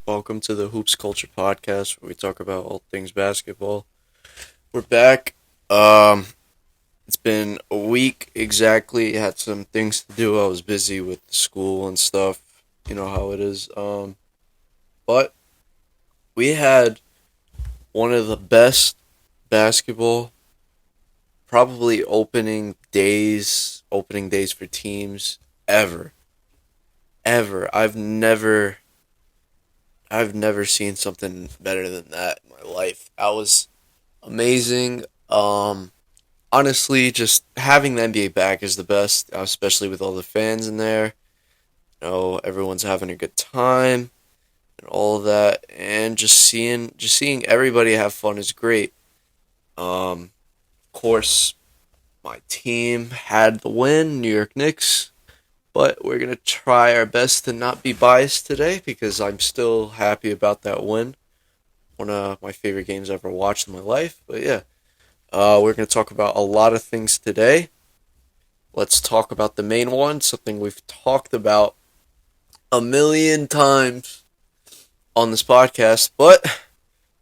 Welcome to the Hoops Culture Podcast, where we talk about all things basketball. We're back. Um, it's been a week exactly. Had some things to do. I was busy with school and stuff. You know how it is. But we had one of the best basketball, probably opening days for teams ever. Ever. I've never seen something better than that in my life. That was amazing. Honestly, just having the NBA back is the best, especially with all the fans in there. Everyone's having a good time and all of that, and just seeing everybody have fun is great. Of course, my team had the win, New York Knicks, but we're gonna try our best to not be biased today because I'm still happy about that win. One of my favorite games I've ever watched in my life. But yeah, we're going to talk about a lot of things today. Let's talk about the main one, something we've talked about a million times on this podcast, but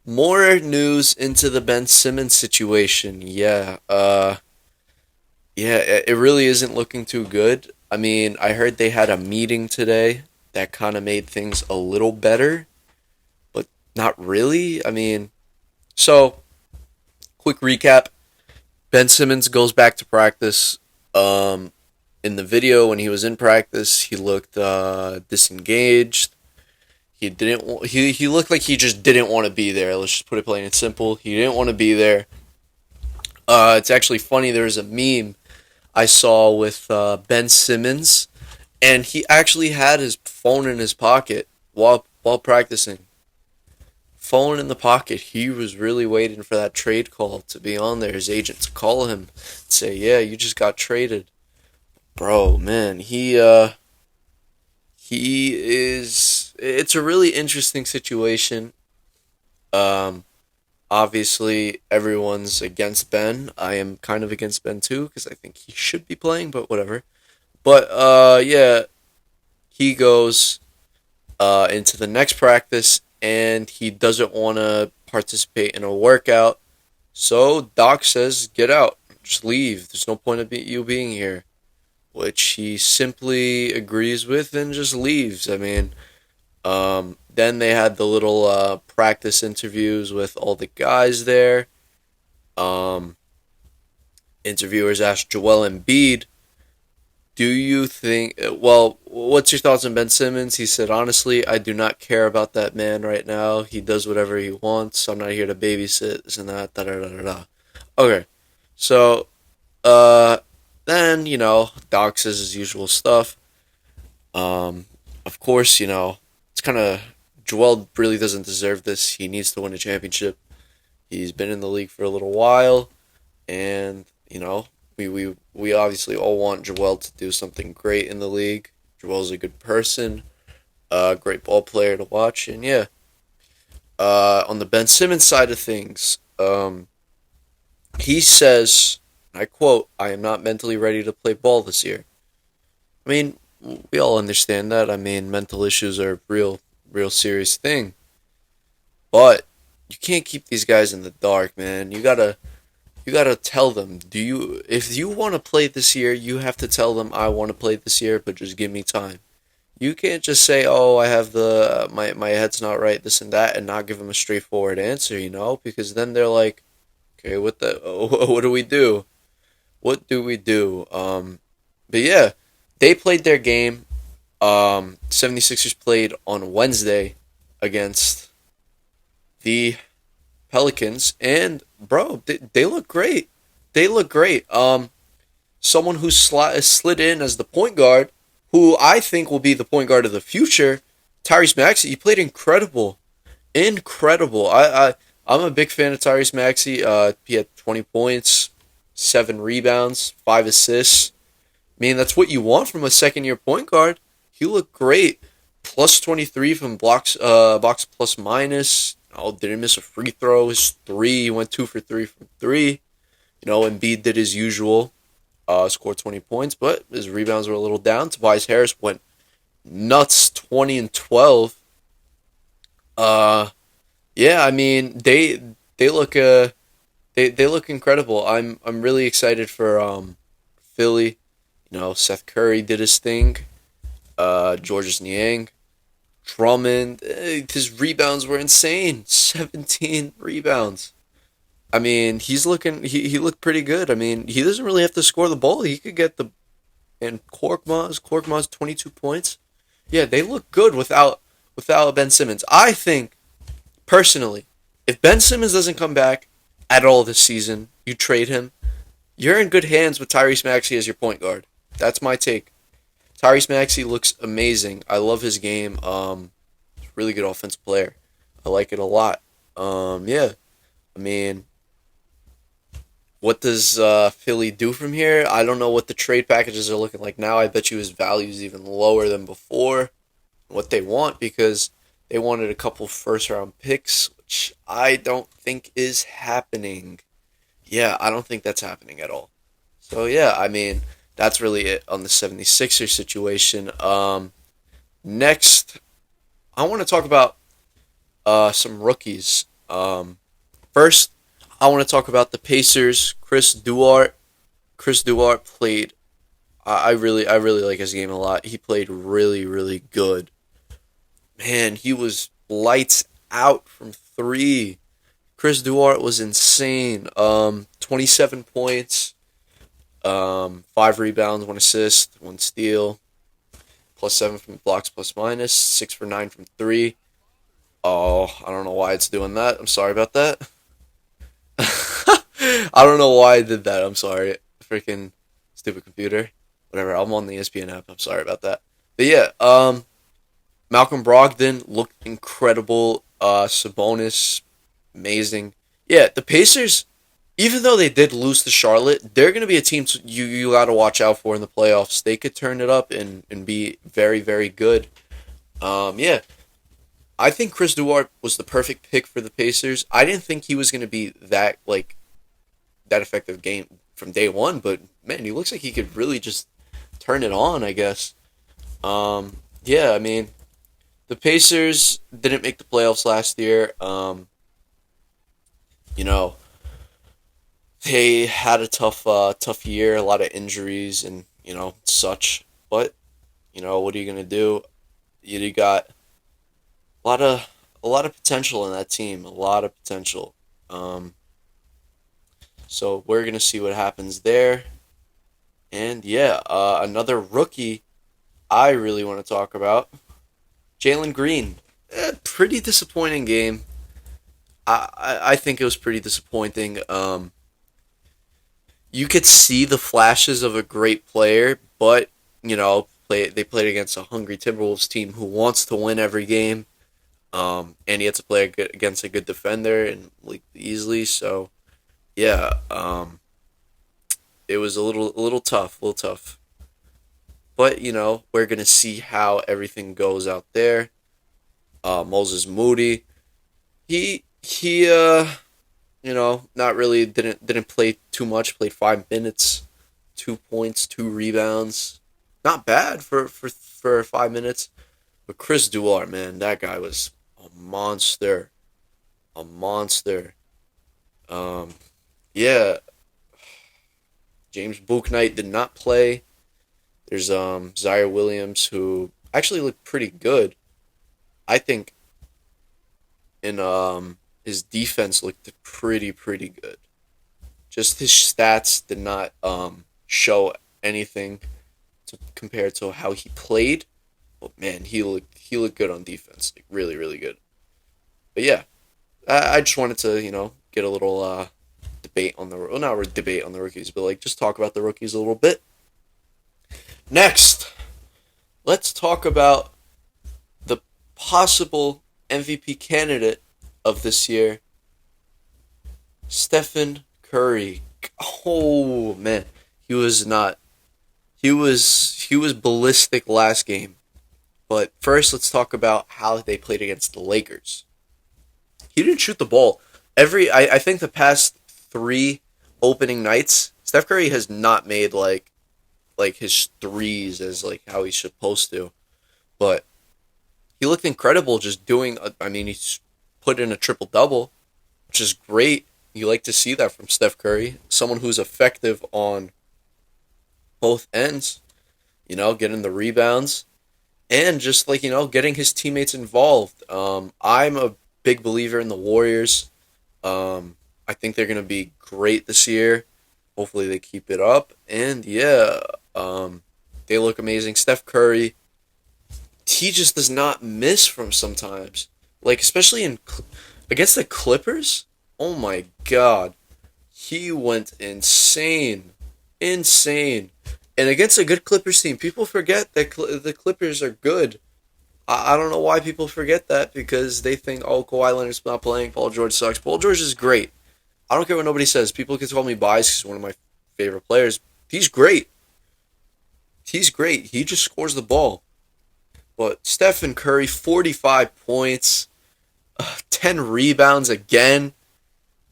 more news into the Ben Simmons situation. Yeah, it really isn't looking too good. I mean, I heard they had a meeting today that kind of made things a little better, but not really. I mean, so quick recap. Ben Simmons goes back to practice. Um, in the video when he was in practice, he looked disengaged. He looked like he just didn't want to be there. Let's just put it plain and simple. He didn't want to be there. It's actually funny. There's a meme I saw with Ben Simmons, and he actually had his phone in his pocket while practicing. Phone in the pocket. He was really waiting for that trade call to be on there. His agent to call him, say, "Yeah, you just got traded." Bro, man, he is. It's a really interesting situation. Um, Obviously everyone's against Ben. I am kind of against Ben too because I think he should be playing, but whatever. But yeah, he goes into the next practice and he doesn't want to participate in a workout. So Doc says, "Get out, just leave. There's no point of you being here." Which he simply agrees with and just leaves. I mean, then they had the little practice interviews with all the guys there. Um, Interviewers asked Joel Embiid, "Do you think? Well, what's your thoughts on Ben Simmons?" He said, "Honestly, I do not care about that man right now. He does whatever he wants. I'm not here to babysit this and that. Da da da da da." Okay, so uh, then Doc says his usual stuff. Um, of course, it's kind of Joel really doesn't deserve this. He needs to win a championship. He's been in the league for a little while, and we obviously all want Joel to do something great in the league. Joel's a good person, a great ball player to watch, and yeah. On the Ben Simmons side of things, he says, I quote, "I am not mentally ready to play ball this year." I mean, we all understand that. I mean, mental issues are a real serious thing. But you can't keep these guys in the dark, man. You gotta tell them. If you want to play this year, you have to tell them, "I want to play this year, but just give me time." You can't just say, "Oh, I have my head's not right, this and that," and not give them a straightforward answer, because then they're like, "Okay, what do we do? What do we do?" But yeah, they played their game. 76ers played on Wednesday against the Pelicans, and bro, they look great. They look great. Someone who slid in as the point guard, who I think will be the point guard of the future, Tyrese Maxey. He played incredible, incredible. I'm a big fan of Tyrese Maxey. He had 20 points, 7 rebounds, 5 assists. I mean, that's what you want from a second year point guard. He looked great. Plus 23 from box plus minus. Oh, didn't miss a free throw. His three, he went 2 for 3 from three. Embiid did his usual, scored 20 points, but his rebounds were a little down. Tobias Harris went nuts, 20 and 12. Uh, yeah, I mean they look they look incredible. I'm really excited for Philly. You know, Seth Curry did his thing. Georges Niang, Drummond, his rebounds were insane. 17 rebounds. I mean, he looked pretty good. I mean, he doesn't really have to score the ball. He could get the and Korkmaz 22 points. Yeah, they look good without Ben Simmons. I think personally, if Ben Simmons doesn't come back at all this season, you trade him. You're in good hands with Tyrese Maxey as your point guard. That's my take. Tyrese Maxey looks amazing. I love his game. Really good offensive player. I like it a lot. Yeah. I mean, what does Philly do from here? I don't know what the trade packages are looking like now. I bet you his value is even lower than before. What they want because they wanted a couple first round picks, which I don't think is happening. Yeah, I don't think that's happening at all. So yeah, I mean, that's really it on the 76ers situation. Next, I want to talk about some rookies. First, I want to talk about the Pacers. Chris Duarte. Chris Duarte played. I really like his game a lot. He played really good. Man, he was lights out from three. Chris Duarte was insane. 27 points, 5 rebounds, 1 assist, 1 steal, +7 from blocks plus minus, 6 for 9 from three. Oh, I don't know why it's doing that. I'm sorry about that. I don't know why I did that. I'm sorry. Freaking stupid computer. Whatever. I'm on the ESPN app. I'm sorry about that. But yeah, Malcolm Brogdon looked incredible. Sabonis, amazing. Yeah, the Pacers, even though they did lose to Charlotte, they're going to be a team you got to watch out for in the playoffs. They could turn it up and be very good. Yeah, I think Chris Duarte was the perfect pick for the Pacers. I didn't think he was going to be that effective game from day one, but man, he looks like he could really just turn it on. I guess. Yeah, I mean, the Pacers didn't make the playoffs last year. You know, they had a tough year, a lot of injuries and such. But what are you gonna do? You got a lot of a lot of potential in that team, a lot of potential. Um, so we're gonna see what happens there. And yeah, another rookie I really want to talk about, Jalen Green. Pretty disappointing game. I think it was pretty disappointing. You could see the flashes of a great player, but they played against a hungry Timberwolves team who wants to win every game. And he had to play against a good defender and leaked easily. So yeah, it was a little tough, a little tough. But we're gonna see how everything goes out there. Moses Moody, he not really didn't play too much. Played 5 minutes, 2 points, 2 rebounds. Not bad for 5 minutes. But Chris Duarte, man, that guy was a monster, a monster. Um, yeah, James Bouknight did not play. There's Zaire Williams who actually looked pretty good. I think in his defense looked pretty good. Just his stats did not show anything compared to how he played. But man, he looked good on defense, like really good. But yeah, I just wanted to get a little debate on the well, not a debate on the rookies, but like just talk about the rookies a little bit. Next, let's talk about the possible MVP candidate of this year, Stefan Curry. Oh man, he was not. He was ballistic last game. But first, let's talk about how they played against the Lakers. He didn't shoot the ball. I think the past three opening nights, Steph Curry has not made like his threes as like how he's supposed to. But he looked incredible just doing. I mean, he's put in a triple double, which is great. You like to see that from Steph Curry, someone who's effective on both ends. Getting the rebounds and just like getting his teammates involved. I'm a big believer in the Warriors. I think they're gonna be great this year. Hopefully they keep it up. And yeah, they look amazing. Steph Curry, he just does not miss from sometimes. Like especially against the Clippers. Oh my God, he went insane, insane. And against a good Clippers team, people forget that the Clippers are good. I don't know why people forget that because they think, oh, Kawhi Leonard's not playing, Paul George sucks. Paul George is great. I don't care what nobody says. People can call me biased because he's one of my favorite players. He's great. He's great. He just scores the ball. But Stephen Curry, 45 points, 10 rebounds again.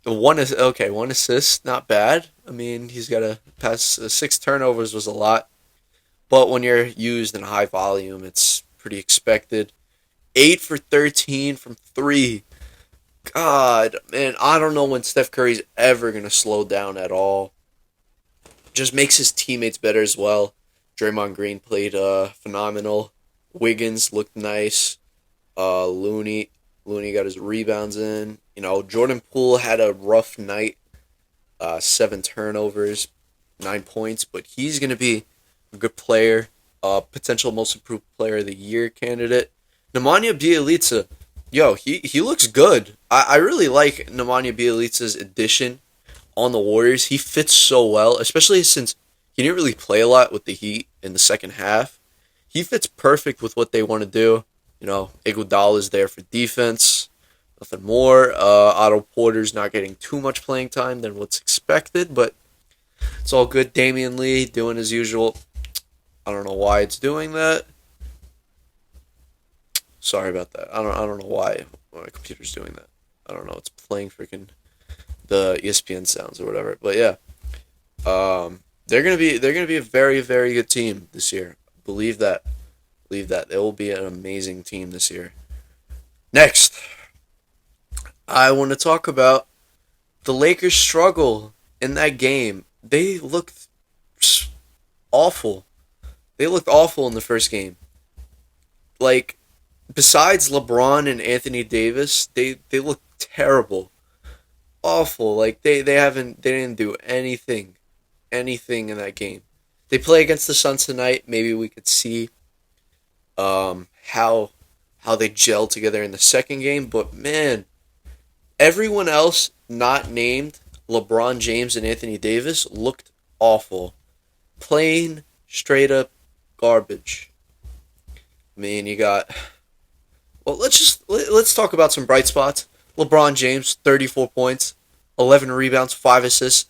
One assist, not bad. I mean, he's got a pass. 6 turnovers was a lot, but when you're used in high volume, it's pretty expected. 8 for 13 from three. God, man, I don't know when Steph Curry's ever gonna slow down at all. Just makes his teammates better as well. Draymond Green played phenomenal. Wiggins looked nice. Looney got his rebounds in. Jordan Poole had a rough night. 7 turnovers, 9 points, but he's going to be a good player. Potential most improved player of the year candidate. Nemanja Bjelica, he looks good. I really like Nemanja Bjelica's addition on the Warriors. He fits so well, especially since he didn't really play a lot with the Heat in the second half. He fits perfect with what they want to do. Iguodala's there for defense. Nothing more. Otto Porter's not getting too much playing time than what's expected, but it's all good. Damian Lee doing his usual. I don't know why it's doing that. Sorry about that. I don't know why my computer's doing that. I don't know. It's playing freaking the ESPN sounds or whatever. But yeah, they're gonna be a very very good team this year. Believe that. Believe that. They will be an amazing team this year. Next, I want to talk about the Lakers' struggle in that game. They looked awful. They looked awful in the first game. Like, besides LeBron and Anthony Davis, they look terrible. Awful. Like they didn't do anything in that game. They play against the Suns tonight. Maybe we could see how they gel together in the second game, but man, everyone else not named LeBron James and Anthony Davis looked awful. Plain straight up garbage. I mean, you got let's talk about some bright spots. LeBron James, 34 points, 11 rebounds, 5 assists.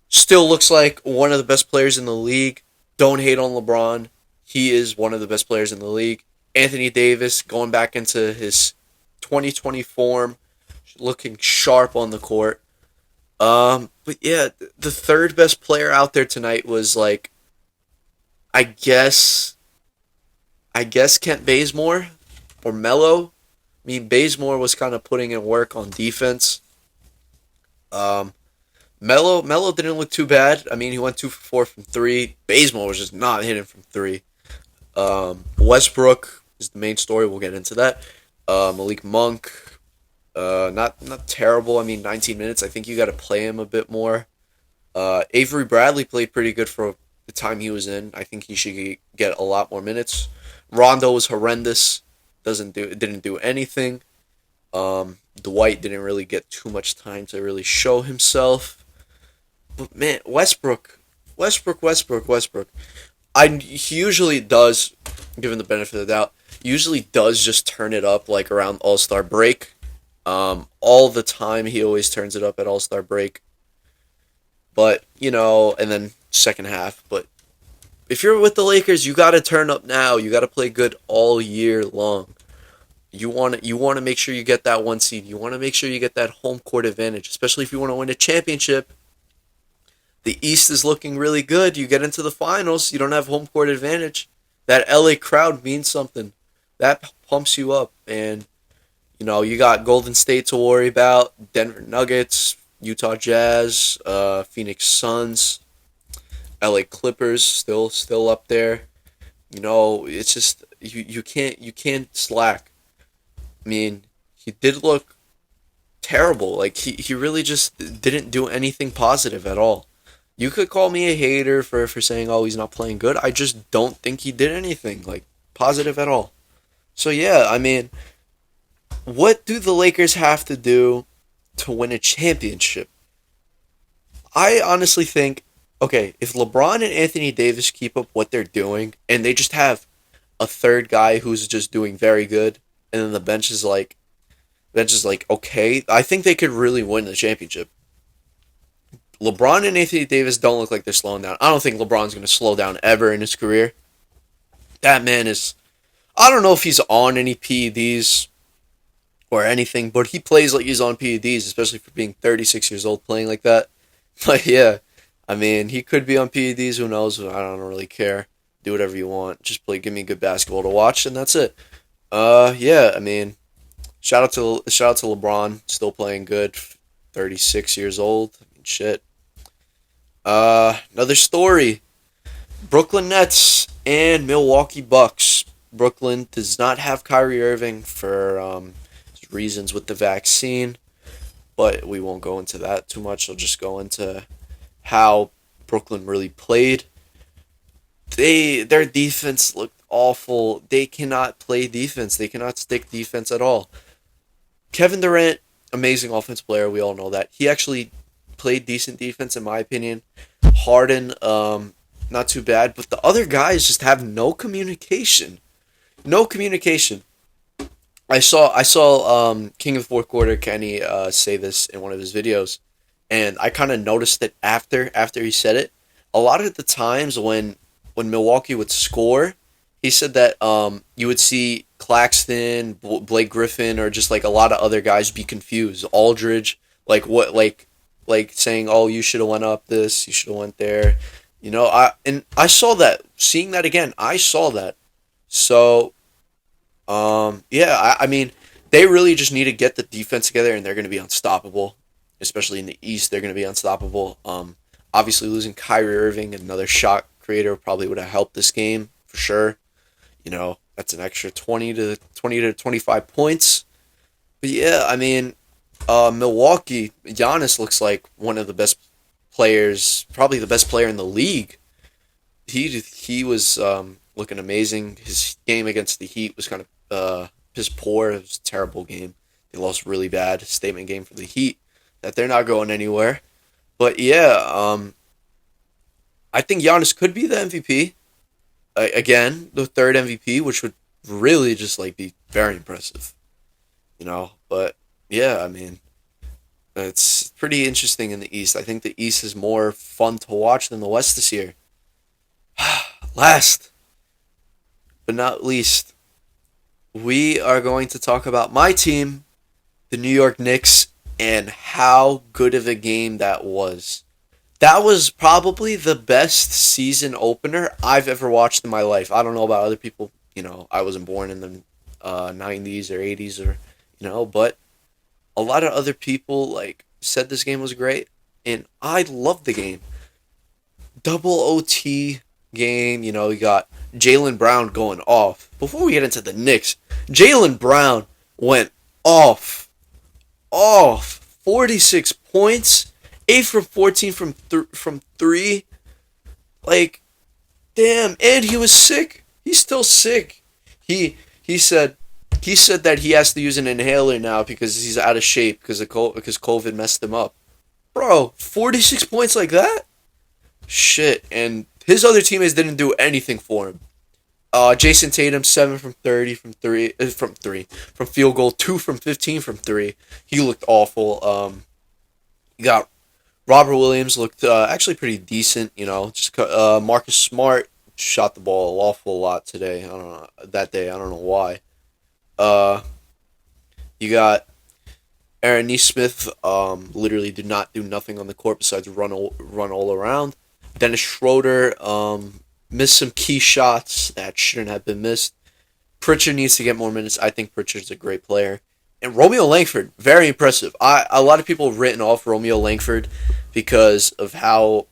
Still looks like one of the best players in the league. Don't hate on LeBron. He is one of the best players in the league. Anthony Davis going back into his 2020 form, looking sharp on the court. But yeah, the third best player out there tonight was like, I guess Kent Bazemore or Melo. I mean, Bazemore was kind of putting in work on defense. Melo didn't look too bad. I mean, he went 2 for 4 from 3. Bazemore was just not hitting from 3. Westbrook is the main story. We'll get into that. Malik Monk, not terrible. I mean, 19 minutes. I think you got to play him a bit more. Avery Bradley played pretty good for the time he was in. I think he should get a lot more minutes. Rondo was horrendous. Didn't do anything. Dwight didn't really get too much time to really show himself. But man, Westbrook. He usually does, given the benefit of the doubt, usually does just turn it up like around All-Star break. All the time he always turns it up at All-Star break. But, and then second half. But if you're with the Lakers, you got to turn up now. You got to play good all year long. You want to make sure you get that 1 seed. You want to make sure you get that home court advantage, especially if you want to win a championship. The East is looking really good. You get into the finals, you don't have home court advantage. That LA crowd means something. That pumps you up. And you got Golden State to worry about, Denver Nuggets, Utah Jazz, Phoenix Suns, LA Clippers still up there. It's just you can't slack. I mean, he did look terrible. Like he really just didn't do anything positive at all. You could call me a hater for saying, oh, he's not playing good. I just don't think he did anything like positive at all. So yeah, I mean, what do the Lakers have to do to win a championship? I honestly think, okay, if LeBron and Anthony Davis keep up what they're doing and they just have a third guy who's just doing very good, and then the bench is like okay, I think they could really win the championship. LeBron and Anthony Davis don't look like they're slowing down. I don't think LeBron's going to slow down ever in his career. That man is, I don't know if he's on any PEDs or anything, but he plays like he's on PEDs, especially for being 36 years old playing like that. But yeah, I mean, he could be on PEDs, who knows? I don't really care. Do whatever you want. Just give me good basketball to watch, and that's it. Yeah, I mean, shout out to LeBron, still playing good, 36 years old. I mean, shit. Another story. Brooklyn Nets and Milwaukee Bucks. Brooklyn does not have Kyrie Irving for reasons with the vaccine, but we won't go into that too much. I'll just go into how Brooklyn really played. Their defense looked awful. They cannot play defense. They cannot stick defense at all. Kevin Durant, amazing offensive player. We all know that. He actually played decent defense in my opinion. Harden, not too bad, but the other guys just have no communication. No communication. I saw King of the Fourth Quarter Kenny say this in one of his videos, and I kind of noticed it after he said it. A lot of the times when Milwaukee would score, he said that you would see Claxton, Blake Griffin, or just like a lot of other guys be confused. Aldridge, like saying, "Oh, you should have went up this, you should have went there." I saw that. Seeing that again, I saw that. So, yeah, I mean, they really just need to get the defense together, and they're going to be unstoppable. Especially in the East, they're going to be unstoppable. Obviously, losing Kyrie Irving, another shot creator, probably would have helped this game for sure. That's an extra 20 to 25 points. But yeah, I mean, Milwaukee, Giannis looks like one of the best players, probably the best player in the league. He was looking amazing. His game against the Heat was kind of piss poor. It was a terrible game. They lost really bad. Statement game for the Heat that they're not going anywhere. But yeah, I think Giannis could be the MVP. Again, the third MVP, which would really just be very impressive. But yeah, I mean, it's pretty interesting in the East. I think the East is more fun to watch than the West this year. Last but not least, we are going to talk about my team, the New York Knicks, and how good of a game that was. That was probably the best season opener I've ever watched in my life. I don't know about other people. I wasn't born in the 90s or 80s but a lot of other people said this game was great, and I loved the game. Double OT game, you got Jalen Brown going off. Before we get into the Knicks, Jalen Brown went off. 46 points, 8 from 14 from 3. Damn, and he was sick. He's still sick. He said that he has to use an inhaler now because he's out of shape because COVID messed him up. Bro, 46 points like that? Shit, and his other teammates didn't do anything for him. Jason Tatum, 7 from 30 from field goal, 2 from 15 from 3. He looked awful. You got Robert Williams looked actually pretty decent. Just Marcus Smart shot the ball an awful lot today. I don't know that day. I don't know why. You got Aaron Nesmith. Literally did not do nothing on the court besides run all around. Dennis Schroeder missed some key shots that shouldn't have been missed. Pritchard needs to get more minutes. I think Pritchard's a great player. And Romeo Langford, very impressive. A lot of people have written off Romeo Langford because of how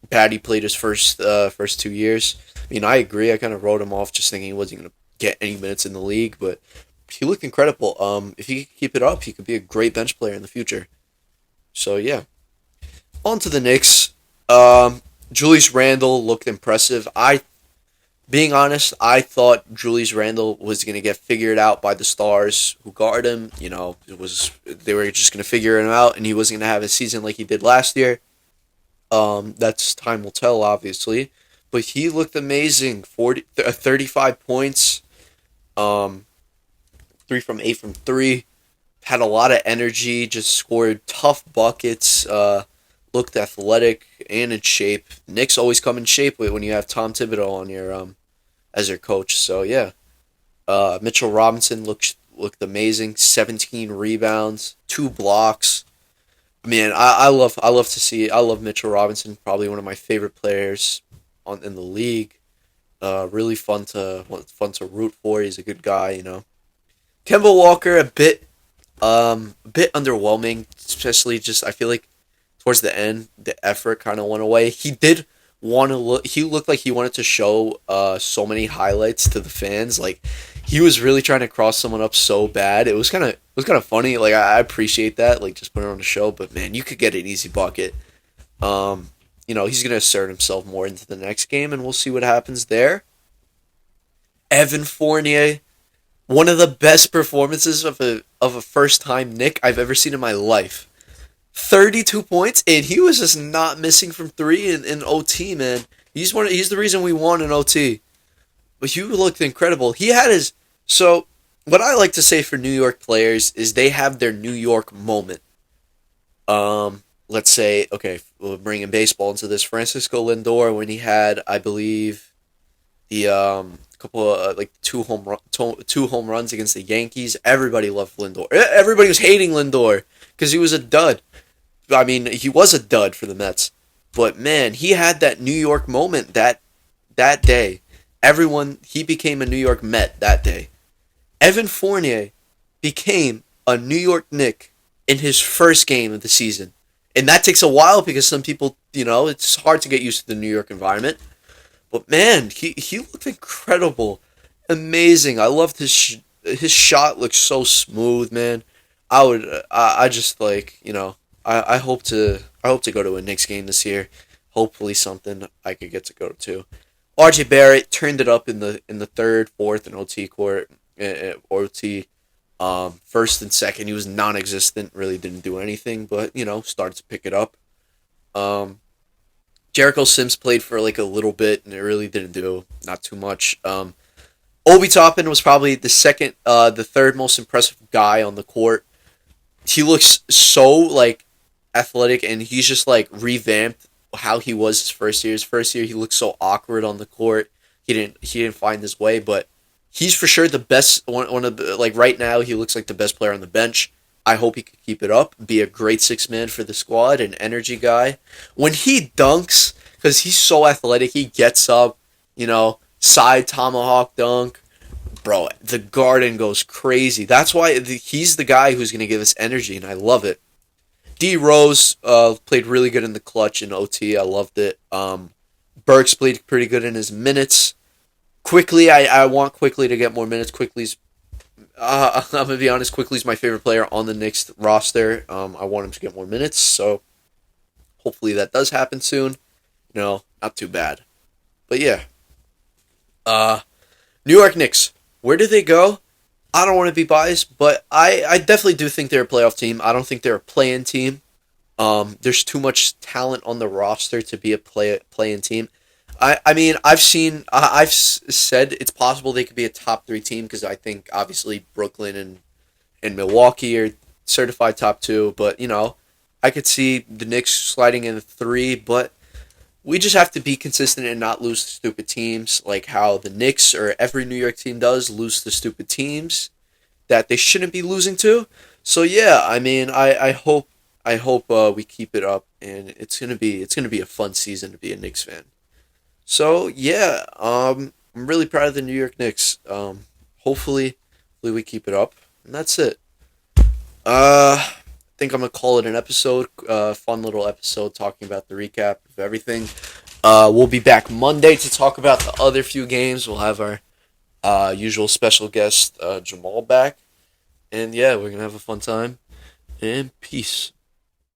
bad he played his first 2 years. I mean, I agree. I kind of wrote him off just thinking he wasn't going to get any minutes in the league, but he looked incredible. If he could keep it up, he could be a great bench player in the future. So yeah, on to the Knicks. Julius Randle looked impressive. Being honest, I thought Julius Randle was gonna get figured out by the stars who guard him. They were just gonna figure him out, and he wasn't gonna have a season like he did last year. That's time will tell, obviously, but he looked amazing. 35 points, um, 3 from 8 from three. Had a lot of energy. Just scored tough buckets. Looked athletic and in shape. Knicks always come in shape when you have Tom Thibodeau on your as your coach. So yeah, Mitchell Robinson looked amazing. 17 rebounds, 2 blocks. I mean, I love Mitchell Robinson. Probably one of my favorite players in the league. Really fun to root for. He's a good guy, you know. Kemba Walker a bit underwhelming, especially just I feel like towards the end the effort kind of went away. He did want to look. He looked like he wanted to show so many highlights to the fans. Like he was really trying to cross someone up so bad. It was kind of funny. Like I appreciate that. Like just put it on the show. But man, you could get an easy bucket. He's gonna assert himself more into the next game, and we'll see what happens there. Evan Fournier, one of the best performances of a first time Nick I've ever seen in my life. 32 points, and he was just not missing from three in OT, man. He's the reason we won in OT. But he looked incredible. He had his so what I like to say for New York players is they have their New York moment. Let's say, okay, we'll bring in baseball into this. Francisco Lindor, when he had, I believe, the couple of like two home runs against the Yankees. Everybody loved Lindor. Everybody was hating Lindor because he was a dud. I mean, he was a dud for the Mets, but man, he had that New York moment that day. He became a New York Met that day. Evan Fournier became a New York Knick in his first game of the season, and that takes a while because some people, it's hard to get used to the New York environment. But man, he looked incredible, amazing. I loved his shot. Looked so smooth, man. I just like I hope to go to a Knicks game this year. Hopefully something I could get to go to. RJ Barrett turned it up in the third, fourth, and OT court. OT, first and second he was non-existent. Really didn't do anything, but started to pick it up. Jericho Sims played for like a little bit, and it really didn't do not too much. Obi Toppin was probably the third most impressive guy on the court. He looks so like athletic, and he's just like revamped how he was his first year. His first year, he looked so awkward on the court. He didn't find his way, but he's for sure the best one of the like right now. He looks like the best player on the bench. I hope he could keep it up, be a great six man for the squad, an energy guy. When he dunks, because he's so athletic, he gets up, side tomahawk dunk. Bro, the garden goes crazy. That's why he's the guy who's going to give us energy, and I love it. D Rose played really good in the clutch in OT. I loved it. Burks played pretty good in his minutes. Quickly, I want Quickly to get more minutes. I'm gonna be honest. Quickly's my favorite player on the Knicks roster. I want him to get more minutes, so hopefully that does happen soon. Not too bad, but yeah. New York Knicks. Where do they go? I don't want to be biased, but I definitely do think they're a playoff team. I don't think they're a play-in team. There's too much talent on the roster to be a play-in team. I mean, I've said it's possible they could be a top 3 team because I think obviously Brooklyn and Milwaukee are certified top 2, but I could see the Knicks sliding in 3, but we just have to be consistent and not lose to stupid teams like how the Knicks or every New York team does lose to stupid teams that they shouldn't be losing to. So yeah, I mean, I hope we keep it up, and it's gonna be a fun season to be a Knicks fan. So yeah, I'm really proud of the New York Knicks. hopefully we keep it up. And that's it. I think I'm gonna call it an episode. Fun little episode talking about the recap of everything. We'll be back Monday to talk about the other few games. We'll have our usual special guest Jamal back, and yeah, we're gonna have a fun time. And peace.